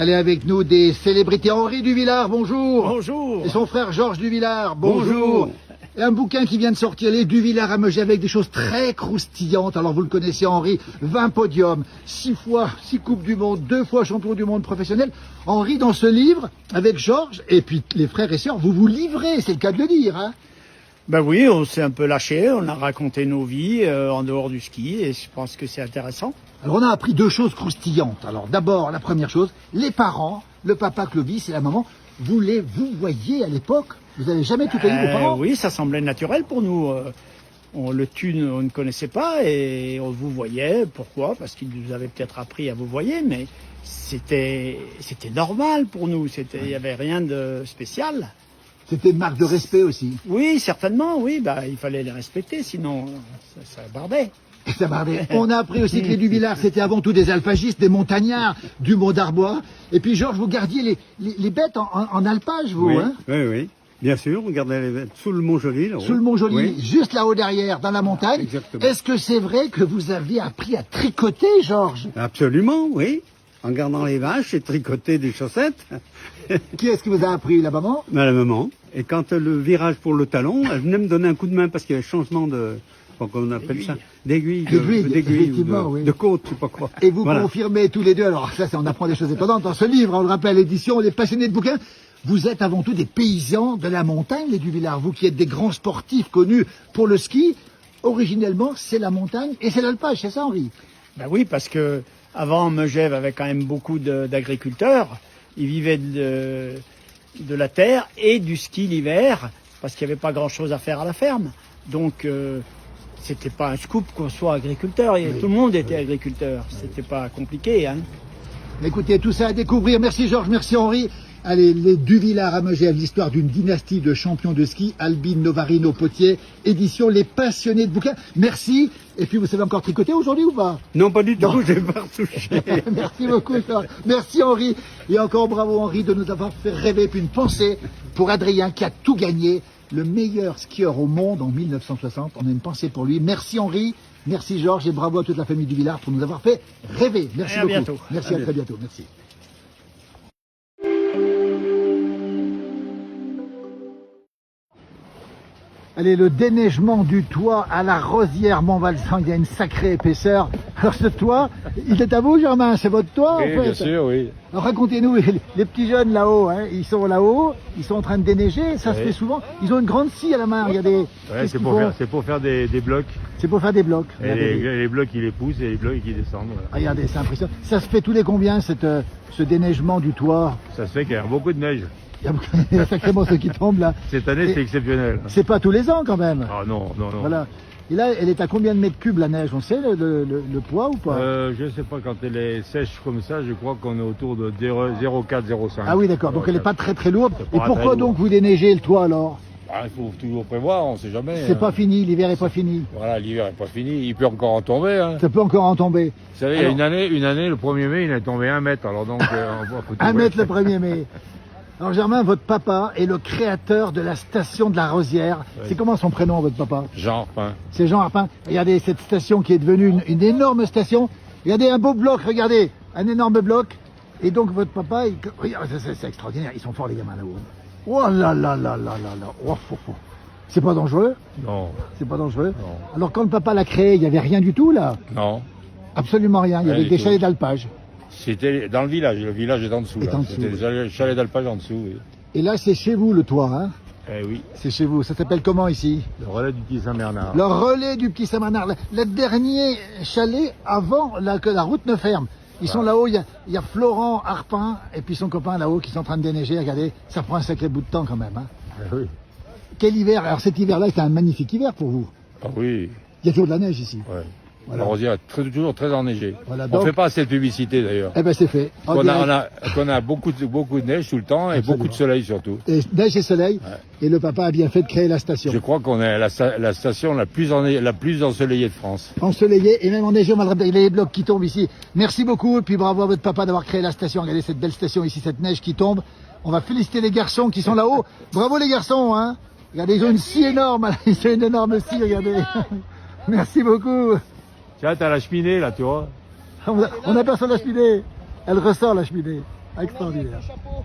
Allez, avec nous des célébrités. Henri Duvillard, bonjour. Bonjour. Et son frère Georges Duvillard, bonjour. Bonjour. Et un bouquin qui vient de sortir, les Duvillard à Megève, avec des choses très croustillantes. Alors vous le connaissez, Henri, 20 podiums, 6 coupes du monde, 2 fois champion du monde professionnel. Henri, dans ce livre, avec Georges, et puis les frères et sœurs, vous vous livrez, c'est le cas de le dire, hein. Ben oui, on s'est un peu lâché, on a raconté nos vies en dehors du ski et je pense que c'est intéressant. Alors on a appris 2 choses croustillantes. Alors d'abord, la première chose, les parents, le papa Clovis et la maman, vous les voyez à l'époque. Vous n'avez jamais tutoyé vos parents? Oui, ça semblait naturel pour nous. Le thune, on ne connaissait pas et on vous voyait. Pourquoi? Parce qu'ils nous avaient peut-être appris à vous voyer, mais c'était normal pour nous. Il n'y avait rien de spécial. C'était une marque de respect aussi. Oui, certainement, oui. Bah, il fallait les respecter, sinon ça bardait. Et ça bardait. On a appris aussi que les Duvillard, c'était avant tout des alpagistes, des montagnards, du Mont d'Arbois. Et puis Georges, vous gardiez les bêtes en alpage, vous, oui, hein? Oui. Bien sûr, on gardait les bêtes sous le Mont-Joli. Sous le Mont-Joli, oui. juste là-haut derrière, dans la montagne. Exactement. Est-ce que c'est vrai que vous avez appris à tricoter, Georges? Absolument, oui. En gardant les vaches et tricoter des chaussettes. Qui est-ce qui vous a appris, la maman? La maman. Et quand le virage pour le talon, elle venait me donner un coup de main parce qu'il y avait changement de... Comment on appelle ça? D'aiguille. Effectivement, oui. De côte, je sais pas quoi. Et vous confirmez tous les deux, alors ça, on apprend des choses étonnantes dans ce livre, on le rappelle, l'édition, les passionnés de bouquins. Vous êtes avant tout des paysans de la montagne, les Duvillard. Vous qui êtes des grands sportifs connus pour le ski, originellement, c'est la montagne et c'est l'alpage, c'est ça, Henri? Ben oui, parce que avant, Megève avait quand même beaucoup d'agriculteurs. Ils vivaient de la terre et du ski l'hiver, parce qu'il n'y avait pas grand-chose à faire à la ferme. Donc, c'était pas un scoop qu'on soit agriculteur. Tout le monde était agriculteur. C'était pas compliqué, hein. Écoutez, tout ça à découvrir. Merci Georges, merci Henri. Allez, les Duvillard à Megève, l'histoire d'une dynastie de champions de ski, Albine Novarino Potier, édition Les Passionnés de bouquins. Merci. Et puis vous savez encore tricoter aujourd'hui ou pas? Non, pas du tout, j'ai pas retouché. Merci beaucoup, Georges. Merci Henri. Et encore bravo Henri de nous avoir fait rêver. Puis une pensée pour Adrien qui a tout gagné. Le meilleur skieur au monde en 1960. On a une pensée pour lui. Merci Henri, merci Georges et bravo à toute la famille Duvillard pour nous avoir fait rêver. Merci beaucoup. Bientôt. Merci, à très bientôt. Merci. Allez, le déneigement du toit à la Rosière Montvalsan, il y a une sacrée épaisseur. Alors ce toit, il est à vous Germain, c'est votre toit Oui, en fait? bien sûr, oui. Alors racontez-nous, les petits jeunes là-haut, hein, ils sont là-haut, ils sont en train de déneiger, ça se fait souvent. Ils ont une grande scie à la main, regardez. Ouais, c'est pour faire des blocs. C'est pour faire des blocs. Et les blocs, ils les poussent et les blocs, ils descendent. Voilà. Regardez, c'est impressionnant. Ça se fait tous les combien, ce déneigement du toit? Ça se fait qu'il y a beaucoup de neige. Il y a sacrément ceux qui tombent là. Cette année, c'est exceptionnel. C'est pas tous les ans quand même. Ah non. Voilà. Et là, elle est à combien de mètres cubes la neige? On sait le poids ou pas? Je sais pas, quand elle est sèche comme ça, je crois qu'on est autour de 0,4, 0,5. Ah oui, d'accord. Donc elle n'est pas très lourde. C'est Et pas pourquoi très donc lourd. vous déneigez le toit alors? Ah, il faut toujours prévoir, on sait jamais. C'est pas fini, l'hiver est pas fini. Voilà, l'hiver est pas fini, il peut encore en tomber. Hein. Ça peut encore en tomber. Vous savez, il y a une année, le 1er mai, il est tombé 1 mètre. Alors donc, faut tout 1 mètre le 1er mai. Alors Germain, votre papa est le créateur de la station de la Rosière. Oui. C'est comment son prénom, votre papa? Jean Arpin. C'est Jean Arpin. Regardez cette station qui est devenue une énorme station. Regardez un beau bloc, regardez, un énorme bloc. Et donc votre papa, regardez, c'est extraordinaire. Ils sont forts les gamins là-haut. Oh là là là là là là. Oh. C'est pas dangereux? Non. C'est pas dangereux? Non. Alors quand le papa l'a créé, il n'y avait rien du tout là? Non. Absolument rien. Il y Rien avait du des tout. chalets d'alpage. C'était dans le village est en dessous. Est en dessous, C'était des chalets d'alpage en dessous, oui. Et là, c'est chez vous le toit, hein? Eh oui, C'est chez vous. Ça s'appelle comment ici? le relais du petit Saint-Bernard. Le relais du petit Saint-Bernard, le dernier chalet avant que la route ne ferme. Ils sont là-haut, il y a Florent Arpin et puis son copain là-haut qui sont en train de déneiger. Regardez, ça prend un sacré bout de temps quand même. Hein. Eh oui. Quel hiver? Alors cet hiver-là, c'est un magnifique hiver pour vous. Ah oui, Il y a toujours de la neige ici. ouais. Voilà. La Rosière est toujours très enneigée. Voilà, On donc- fait pas assez de publicité d'ailleurs. Eh ben c'est fait. En Qu'on direct. a beaucoup de neige tout le temps et Absolument. beaucoup de soleil surtout. Et neige et soleil. Ouais. Et le papa a bien fait de créer la station. Je crois qu'on est la station la plus ensoleillée de France. Ensoleillé et même enneigé, on va le rappeler, il y a les blocs qui tombent ici. Merci beaucoup et puis bravo à votre papa d'avoir créé la station. Regardez cette belle station ici, cette neige qui tombe. On va féliciter les garçons qui sont là-haut. Bravo les garçons, hein. Regardez, ils ont une scie énorme, ils ont une énorme scie, regardez. Merci beaucoup. Tiens, t'as la cheminée là, tu vois. On aperçoit la cheminée. Elle ressort la cheminée. Extraordinaire. Chapeau.